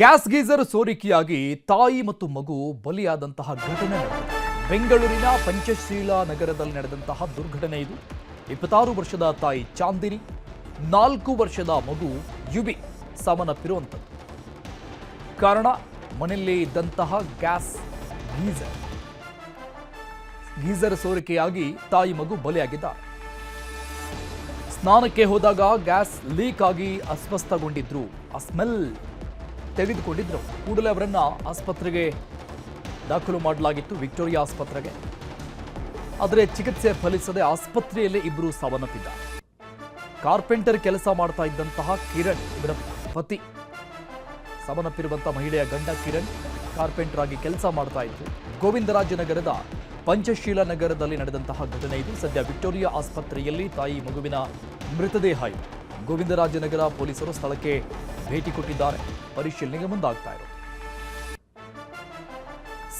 Gas geyser ಸೋರಿಕೆಯಾಗಿ ತಾಯಿ ಮತ್ತು ಮಗು ಬಲಿಯಾದಂತಹ ಘಟನೆ ನಡೆದಿದೆ. ಬೆಂಗಳೂರಿನ ಪಂಚಶೀಲ ನಗರದಲ್ಲಿ ನಡೆದಂತಹ ದುರ್ಘಟನೆ ಇದು. 26 ವರ್ಷದ ತಾಯಿ ಚಾಂದಿನಿ, 4 ವರ್ಷದ ಮಗು ಯುಬಿ ಸಾವನ್ನಪ್ಪಿರುವಂಥದ್ದು. ಕಾರಣ ಮನೆಯಲ್ಲಿ ಇದ್ದಂತಹ ಗ್ಯಾಸ್ ಗೀಸರ್ ಸೋರಿಕೆಯಾಗಿ ತಾಯಿ ಮಗು ಬಲಿಯಾಗಿದ್ದಾರೆ. ಸ್ನಾನಕ್ಕೆ ಹೋದಾಗ ಗ್ಯಾಸ್ ಲೀಕ್ ಆಗಿ ಅಸ್ವಸ್ಥಗೊಂಡಿದ್ರು. ಆ ಸ್ಮೆಲ್ ತೆಗೆದುಕೊಂಡಿದ್ರು. ಕೂಡಲೇ ಅವರನ್ನ ಆಸ್ಪತ್ರೆಗೆ ದಾಖಲು ಮಾಡಲಾಗಿತ್ತು, ವಿಕ್ಟೋರಿಯಾ ಆಸ್ಪತ್ರೆಗೆ. ಆದರೆ ಚಿಕಿತ್ಸೆ ಫಲಿಸದೆ ಆಸ್ಪತ್ರೆಯಲ್ಲೇ ಇಬ್ಬರು ಸಾವನ್ನಪ್ಪಿದ್ದಾರೆ. ಕಾರ್ಪೆಂಟರ್ ಕೆಲಸ ಮಾಡ್ತಾ ಇದ್ದಂತಹ ಕಿರಣ್, ಇವರ ಪತಿ, ಸಾವನ್ನಪ್ಪಿರುವಂತಹ ಮಹಿಳೆಯ ಗಂಡ ಕಿರಣ್ ಕಾರ್ಪೆಂಟರ್ ಆಗಿ ಕೆಲಸ ಮಾಡ್ತಾ ಇದ್ರು. ಗೋವಿಂದರಾಜನಗರದ ಪಂಚಶೀಲ ನಗರದಲ್ಲಿ ನಡೆದಂತಹ ಘಟನೆ ಇದು. ಸದ್ಯ ವಿಕ್ಟೋರಿಯಾ ಆಸ್ಪತ್ರೆಯಲ್ಲಿ ತಾಯಿ ಮಗುವಿನ ಮೃತದೇಹ ಇದೆ. ಗೋವಿಂದರಾಜನಗರ ಪೊಲೀಸರು ಸ್ಥಳಕ್ಕೆ ಭೇಟಿ ಕೊಟ್ಟಿದ್ದಾರೆ, ಪರಿಶೀಲನೆಗೆ ಮುಂದಾಗ್ತಾ ಇರೋದು.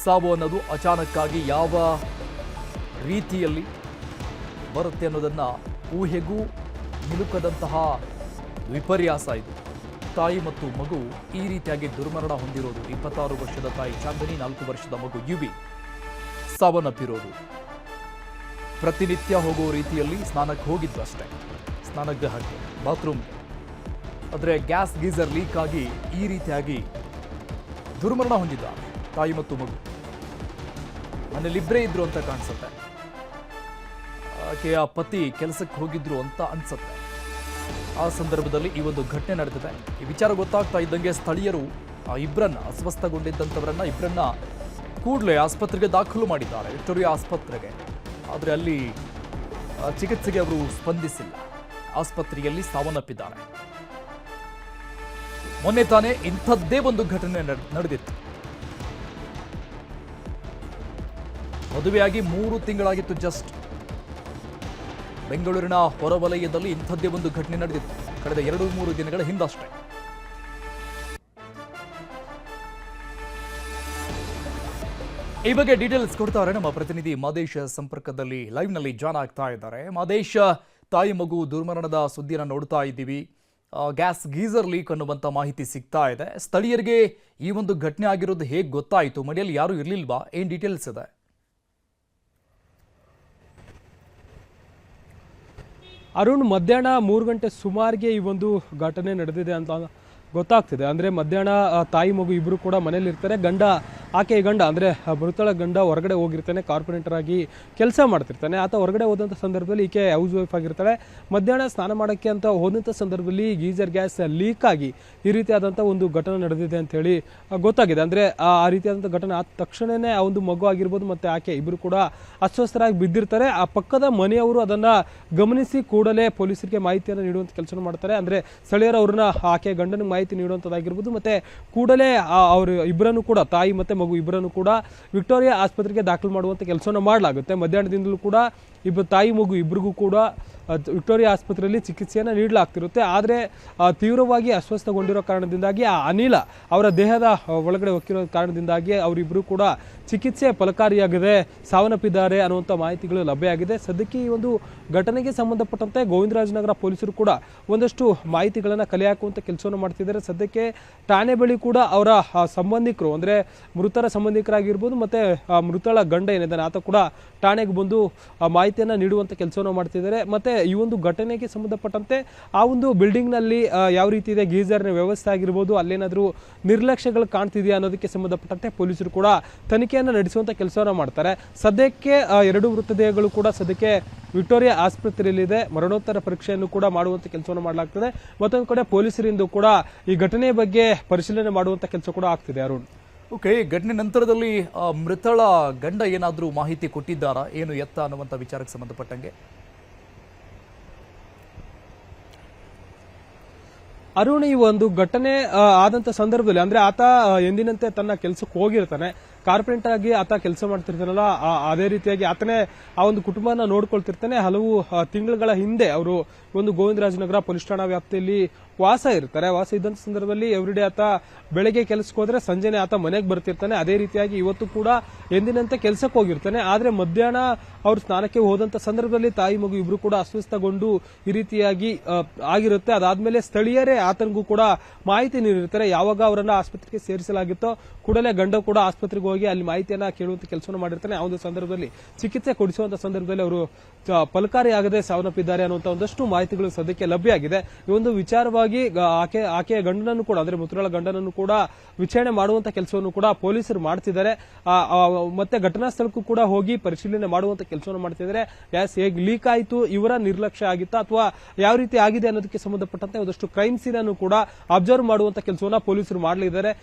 ಸಾವು ಅನ್ನೋದು ಅಚಾನಕ್ಕಾಗಿ ಯಾವ ರೀತಿಯಲ್ಲಿ ಬರುತ್ತೆ ಅನ್ನೋದನ್ನ ಊಹೆಗೂ ನಿಲುಕದಂತಹ ವಿಪರ್ಯಾಸ ಇದು. ತಾಯಿ ಮತ್ತು ಮಗು ಈ ರೀತಿಯಾಗಿ ದುರ್ಮರಣ ಹೊಂದಿರೋದು. 26 ವರ್ಷದ ತಾಯಿ ಚಾಂದಿನಿ, 4 ವರ್ಷದ ಮಗು ಯುಬಿ ಸಾವನ್ನಪ್ಪಿರೋದು. ಪ್ರತಿನಿತ್ಯ ಹೋಗೋ ರೀತಿಯಲ್ಲಿ ಸ್ನಾನಕ್ಕೆ ಹೋಗಿದ್ದು ಅಷ್ಟೇ, ಸ್ನಾನಗೃಹಕ್ಕೆ, ಬಾತ್ರೂಮ್ಗೆ. ಆದರೆ ಗ್ಯಾಸ್ ಗೀಸರ್ ಲೀಕ್ ಆಗಿ ಈ ರೀತಿಯಾಗಿ ದುರ್ಮರಣ ಹೊಂದಿದ್ದಾರೆ ತಾಯಿ ಮತ್ತು ಮಗು. ಮನೇಲಿಬ್ಬರೇ ಇದ್ರು ಅಂತ ಕಾಣಿಸುತ್ತೆ. ಆಕೆಯ ಪತಿ ಕೆಲಸಕ್ಕೆ ಹೋಗಿದ್ರು ಅಂತ ಅನ್ಸುತ್ತೆ. ಆ ಸಂದರ್ಭದಲ್ಲಿ ಈ ಒಂದು ಘಟನೆ ನಡೆದಿದೆ. ಈ ವಿಚಾರ ಗೊತ್ತಾಗ್ತಾ ಇದ್ದಂಗೆ ಸ್ಥಳೀಯರು ಇಬ್ಬರನ್ನ, ಅಸ್ವಸ್ಥಗೊಂಡಿದ್ದಂಥವರನ್ನ ಇಬ್ಬರನ್ನ ಕೂಡಲೇ ಆಸ್ಪತ್ರೆಗೆ ದಾಖಲು ಮಾಡಿದ್ದಾರೆ, ವಿಕ್ಟೋರಿಯಾ ಆಸ್ಪತ್ರೆಗೆ. ಆದರೆ ಅಲ್ಲಿ ಚಿಕಿತ್ಸೆಗೆ ಅವರು ಸ್ಪಂದಿಸಿಲ್ಲ, ಆಸ್ಪತ್ರೆಯಲ್ಲಿ ಸಾವನ್ನಪ್ಪಿದ್ದಾರೆ. ಮೊನ್ನೆ ತಾನೇ ಇಂಥದ್ದೇ ಒಂದು ಘಟನೆ ನಡೆದಿತ್ತು. ಮದುವೆಯಾಗಿ 3 ತಿಂಗಳಾಗಿತ್ತು ಜಸ್ಟ್. ಬೆಂಗಳೂರಿನ ಹೊರವಲಯದಲ್ಲಿ ಇಂಥದ್ದೇ ಒಂದು ಘಟನೆ ನಡೆದಿತ್ತು ಕಳೆದ 2-3 ದಿನಗಳ ಹಿಂದಷ್ಟೇ. ಈ ಬಗ್ಗೆ ಡೀಟೇಲ್ಸ್ ಕೊಡ್ತಾರೆ ನಮ್ಮ ಪ್ರತಿನಿಧಿ ಮಾದೇಶ್. ಸಂಪರ್ಕದಲ್ಲಿ ಲೈವ್ನಲ್ಲಿ ಜಾಯ್ನ್ ಆಗ್ತಾ ಇದ್ದಾರೆ. ಮಾದೇಶ್, ತಾಯಿ ಮಗು ದುರ್ಮರಣದ ಸುದ್ದಿಯನ್ನು ನೋಡ್ತಾ ಇದ್ದೀವಿ. ಗ್ಯಾಸ್ ಗೀಸರ್ ಲೀಕ್ ಅನ್ನುವಂಥ ಮಾಹಿತಿ ಸಿಗ್ತಾ ಇದೆ. ಸ್ಥಳೀಯರಿಗೆ ಈ ಒಂದು ಘಟನೆ ಆಗಿರೋದು ಹೇಗೆ ಗೊತ್ತಾಯಿತು? ಮನೆಯಲ್ಲಿ ಯಾರು ಇರಲಿಲ್ವಾ? ಏನು ಡೀಟೇಲ್ಸ್ ಇದೆ? ಅರುಣ್, ಮಧ್ಯಾಹ್ನ 3 ಗಂಟೆ ಸುಮಾರಿಗೆ ಈ ಒಂದು ಘಟನೆ ನಡೆದಿದೆ ಅಂತ ಗೊತ್ತಾಗ್ತಿದೆ. ಅಂದರೆ ಮಧ್ಯಾಹ್ನ ತಾಯಿ ಮಗು ಇಬ್ಬರು ಕೂಡ ಮನೇಲಿ ಇರ್ತಾರೆ. ಆಕೆಯ ಗಂಡ ಅಂದರೆ ಮೃತಳ ಗಂಡ ಹೊರಗಡೆ ಹೋಗಿರ್ತಾನೆ, ಕಾರ್ಪೊರೇಟರ್ ಆಗಿ ಕೆಲಸ ಮಾಡ್ತಿರ್ತಾನೆ. ಆತ ಹೊರಗಡೆ ಹೋದಂಥ ಸಂದರ್ಭದಲ್ಲಿ ಈಕೆ ಹೌಸ್ ವೈಫ್ ಆಗಿರ್ತಾಳೆ. ಮಧ್ಯಾಹ್ನ ಸ್ನಾನ ಮಾಡೋಕ್ಕೆ ಅಂತ ಹೋದಂಥ ಸಂದರ್ಭದಲ್ಲಿ ಗೀಸರ್ ಗ್ಯಾಸ್ ಲೀಕ್ ಆಗಿ ಈ ರೀತಿಯಾದಂಥ ಒಂದು ಘಟನೆ ನಡೆದಿದೆ ಅಂತ ಹೇಳಿ ಗೊತ್ತಾಗಿದೆ. ಅಂದರೆ ಆ ರೀತಿಯಾದಂಥ ಘಟನೆ ಆದ ತಕ್ಷಣವೇ ಆ ಒಂದು ಮಗು ಆಗಿರ್ಬೋದು ಮತ್ತು ಆಕೆ ಇಬ್ಬರು ಕೂಡ ಅಸ್ವಸ್ಥರಾಗಿ ಬಿದ್ದಿರ್ತಾರೆ. ಆ ಪಕ್ಕದ ಮನೆಯವರು ಅದನ್ನು ಗಮನಿಸಿ ಕೂಡಲೇ ಪೊಲೀಸರಿಗೆ ಮಾಹಿತಿಯನ್ನು ನೀಡುವಂಥ ಕೆಲಸ ಮಾಡ್ತಾರೆ. ಅಂದರೆ ಸ್ಥಳೀಯರು ಅವ್ರನ್ನ ಆಕೆ ಗಂಡನಿಗೆ ಮಾಹಿತಿ ನೀಡುವಂಥದ್ದಾಗಿರ್ಬೋದು ಮತ್ತು ಕೂಡಲೇ ಅವರು ಇಬ್ಬರನ್ನು ಕೂಡ, ತಾಯಿ ಮತ್ತು ಮಗು ಇಬ್ಬರನ್ನು ಕೂಡ ವಿಕ್ಟೋರಿಯಾ ಆಸ್ಪತ್ರೆಗೆ ದಾಖಲು ಮಾಡುವಂಥ ಕೆಲಸವನ್ನು ಮಾಡಲಾಗುತ್ತೆ. ಮಧ್ಯಾಹ್ನದಿಂದಲೂ ಕೂಡ ತಾಯಿ ಮಗು ಇಬ್ಬರಿಗೂ ಕೂಡ ವಿಕ್ಟೋರಿಯಾ ಆಸ್ಪತ್ರೆಯಲ್ಲಿ ಚಿಕಿತ್ಸೆಯನ್ನು ನೀಡಲಾಗ್ತಿರುತ್ತೆ. ಆದರೆ ತೀವ್ರವಾಗಿ ಅಸ್ವಸ್ಥಗೊಂಡಿರೋ ಕಾರಣದಿಂದಾಗಿ ಆ ಅನಿಲ ಅವರ ದೇಹದ ಒಳಗಡೆ ಹೊಕ್ಕಿರೋ ಕಾರಣದಿಂದಾಗಿ ಅವರಿಬ್ಬರು ಕೂಡ ಚಿಕಿತ್ಸೆ ಫಲಕಾರಿಯಾಗದೆ ಸಾವನ್ನಪ್ಪಿದ್ದಾರೆ ಅನ್ನುವಂಥ ಮಾಹಿತಿಗಳು ಲಭ್ಯವಾಗಿದೆ. ಸದ್ಯಕ್ಕೆ ಈ ಒಂದು ಘಟನೆಗೆ ಸಂಬಂಧಪಟ್ಟಂತೆ ಗೋವಿಂದರಾಜನಗರ ಪೊಲೀಸರು ಕೂಡ ಒಂದಷ್ಟು ಮಾಹಿತಿಗಳನ್ನು ಕಲೆ ಹಾಕುವಂಥ ಕೆಲಸವನ್ನು ಮಾಡ್ತಿದ್ದಾರೆ. ಸದ್ಯಕ್ಕೆ ಠಾಣೆ ಬಳಿ ಕೂಡ ಅವರ ಸಂಬಂಧಿಕರು, ಅಂದರೆ ಮೃತರ ಸಂಬಂಧಿಕರಾಗಿರ್ಬೋದು ಮತ್ತು ಮೃತಳ ಗಂಡ ಏನಿದ್ದಾನೆ ಆತ ಕೂಡ ಠಾಣೆಗೆ ಬಂದು ಮಾಹಿತಿಯನ್ನು ನೀಡುವಂಥ ಕೆಲಸವನ್ನು ಮಾಡ್ತಿದ್ದಾರೆ. ಮತ್ತು ಈ ಒಂದು ಘಟನೆಗೆ ಸಂಬಂಧಪಟ್ಟಂತೆ ಆ ಒಂದು ಬಿಲ್ಡಿಂಗ್ನಲ್ಲಿ ಯಾವ ರೀತಿ ಇದೆ ಗೀಸರ್ನ ವ್ಯವಸ್ಥೆ ಆಗಿರ್ಬೋದು, ಅಲ್ಲೇನಾದರೂ ನಿರ್ಲಕ್ಷ್ಯಗಳು ಕಾಣ್ತಿದೆಯಾ ಅನ್ನೋದಕ್ಕೆ ಸಂಬಂಧಪಟ್ಟಂತೆ ಪೊಲೀಸರು ಕೂಡ ತನಿಖೆಯನ್ನು ನಡೆಸುವಂಥ ಕೆಲಸವನ್ನು ಮಾಡ್ತಾರೆ. ಸದ್ಯಕ್ಕೆ 2 ಮೃತದೇಹಗಳು ಕೂಡ ಸದ್ಯಕ್ಕೆ ವಿಕ್ಟೋರಿಯಾ ಆಸ್ಪತ್ರೆಯಲ್ಲಿದೆ. ಮರಣೋತ್ತರ ಪರೀಕ್ಷೆಯನ್ನು ಕೂಡ ಮಾಡುವಂಥ ಕೆಲಸವನ್ನು ಮಾಡಲಾಗ್ತದೆ. ಮತ್ತೊಂದು ಕಡೆ ಪೊಲೀಸರಿಂದ ಕೂಡ ಈ ಘಟನೆಯ ಬಗ್ಗೆ ಪರಿಶೀಲನೆ ಮಾಡುವಂಥ ಕೆಲಸ ಕೂಡ ಆಗ್ತಿದೆ. ಅರುಣ್, ಓಕೆ, ಘಟನೆ ನಂತರದಲ್ಲಿ ಮೃತಳ ಗಂಡ ಏನಾದರೂ ಮಾಹಿತಿ ಕೊಟ್ಟಿದ್ದಾರಾ, ಏನು ಎತ್ತ ಅನ್ನುವಂಥ ವಿಚಾರಕ್ಕೆ ಸಂಬಂಧಪಟ್ಟಂಗೆ? ಅರುಣ್, ಈ ಒಂದು ಘಟನೆ ಆದಂಥ ಸಂದರ್ಭದಲ್ಲಿ ಅಂದರೆ ಆತ ಎಂದಿನಂತೆ ತನ್ನ ಕೆಲಸಕ್ಕೆ ಹೋಗಿರ್ತಾನೆ. ಕಾರ್ಪೊರೇಟ್ ಆಗಿ ಆತ ಕೆಲಸ ಮಾಡ್ತಿರ್ತಾನಲ್ಲ ಅದೇ ರೀತಿಯಾಗಿ ಆತನೇ ಆ ಒಂದು ಕುಟುಂಬನ ನೋಡ್ಕೊಳ್ತಿರ್ತಾನೆ. ಹಲವು ತಿಂಗಳುಗಳ ಹಿಂದೆ ಅವರು ಒಂದು ಗೋವಿಂದರಾಜನಗರ ಪೊಲೀಸ್ ಠಾಣಾ ವ್ಯಾಪ್ತಿಯಲ್ಲಿ ವಾಸ ಇರ್ತಾರೆ. ವಾಸ ಇದ್ದಂತ ಸಂದರ್ಭದಲ್ಲಿ ಎವ್ರಿಡೇ ಆತ ಬೆಳಗ್ಗೆ ಕೆಲಸಕ್ಕೆ ಹೋದ್ರೆ ಸಂಜೆನೆ ಆತ ಮನೆಗೆ ಬರ್ತಿರ್ತಾನೆ. ಅದೇ ರೀತಿಯಾಗಿ ಇವತ್ತು ಕೂಡ ಎಂದಿನಂತೆ ಕೆಲಸಕ್ಕೆ ಹೋಗಿರ್ತಾನೆ. ಆದ್ರೆ ಮಧ್ಯಾಹ್ನ ಅವ್ರು ಸ್ನಾನಕ್ಕೆ ಹೋದಂತ ಸಂದರ್ಭದಲ್ಲಿ ತಾಯಿ ಮಗು ಇಬ್ರು ಕೂಡ ಅಸ್ವಸ್ಥಗೊಂಡು ಈ ರೀತಿಯಾಗಿ ಆಗಿರುತ್ತೆ. ಅದಾದ್ಮೇಲೆ ಸ್ಥಳೀಯರೇ ಆತನಿಗೂ ಕೂಡ ಮಾಹಿತಿ ನೀಡಿರ್ತಾರೆ. ಯಾವಾಗ ಅವರನ್ನ ಆಸ್ಪತ್ರೆಗೆ ಸೇರಿಸಲಾಗಿತ್ತೋ ಕೂಡಲೇ ಗಂಡ ಕೂಡ ಆಸ್ಪತ್ರೆಗೆ ಹೋಗಿ ಅಲ್ಲಿ ಮಾಹಿತಿಯನ್ನ ಕೇಳುವಂತ ಕೆಲಸವನ್ನು ಮಾಡಿರ್ತಾನೆ. ಆ ಒಂದು ಸಂದರ್ಭದಲ್ಲಿ ಚಿಕಿತ್ಸೆ ಕೊಡಿಸುವಂತ ಸಂದರ್ಭದಲ್ಲಿ ಅವರು ಫಲಕಾರಿಯಾಗದೆ ಸಾವನ್ನಪ್ಪಿದ್ದಾರೆ ಅನ್ನುವಂತ ಒಂದಷ್ಟು ಮಾಹಿತಿಗಳು ಸದ್ಯಕ್ಕೆ ಲಭ್ಯ ಆಗಿದೆ. ಈ ಒಂದು ವಿಚಾರವಾಗಿ ಆಕೆಯ ಗಂಡನನ್ನು ಕೂಡ ಅಂದ್ರೆ ಮೃತಳ ಗಂಡನನ್ನು ಕೂಡ ವಿಚಾರಣೆ ಮಾಡುವಂತ ಕೆಲಸವನ್ನು ಕೂಡ ಪೊಲೀಸರು ಮಾಡ್ತಿದ್ದಾರೆ. ಮತ್ತೆ ಘಟನಾ ಸ್ಥಳಕ್ಕೂ ಕೂಡ ಹೋಗಿ ಪರಿಶೀಲನೆ ಮಾಡುವಂತ ಕೆಲಸವನ್ನು ಮಾಡ್ತಿದ್ದಾರೆ. ಹೇಗೆ ಲೀಕ್ ಆಯಿತು, ಇವರ ನಿರ್ಲಕ್ಷ್ಯ ಆಗಿತ್ತಾ ಅಥವಾ ಯಾವ ರೀತಿ ಆಗಿದೆ ಅನ್ನೋದಕ್ಕೆ ಸಂಬಂಧಪಟ್ಟಂತೆ ಒಂದಷ್ಟು ಕ್ರೈಮ್ ಸೀನ್ ಅನ್ನು ಕೂಡ ಅಬ್ಸರ್ವ್ ಮಾಡುವಂತ ಕೆಲಸವನ್ನ ಪೊಲೀಸರು ಮಾಡಲಿದ್ದಾರೆ.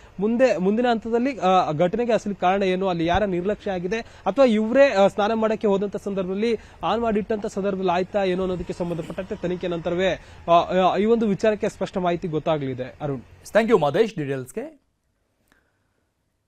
ಮುಂದಿನ ಹಂತದಲ್ಲಿ ಘಟನೆಗೆ ಅಸಲಿ ಕಾರಣ ಏನು, ಅಲ್ಲಿ ಯಾರ ನಿರ್ಲಕ್ಷ್ಯ ಆಗಿದೆ ಅಥವಾ ಇವರೇ ಸ್ನಾನ ಮಾಡಕ್ಕೆ ಹೋದಂತ ಸಂದರ್ಭದಲ್ಲಿ ಆನ್ ಮಾಡಿಟ್ಟಂತ ಸಂದರ್ಭದಲ್ಲಿ ಆಯ್ತಾ ಏನೋ ಅನ್ನೋದಕ್ಕೆ ಸಂಬಂಧಪಟ್ಟಂತೆ ತನಿಖೆ ನಂತರವೇ ಈ ಒಂದು ವಿಚಾರಕ್ಕೆ ಸ್ಪಷ್ಟ ಮಾಹಿತಿ ಗೊತ್ತಾಗಲಿದೆ. Arun, thank you Madesh ಡೀಟೇಲ್ಸ್ಗೆ.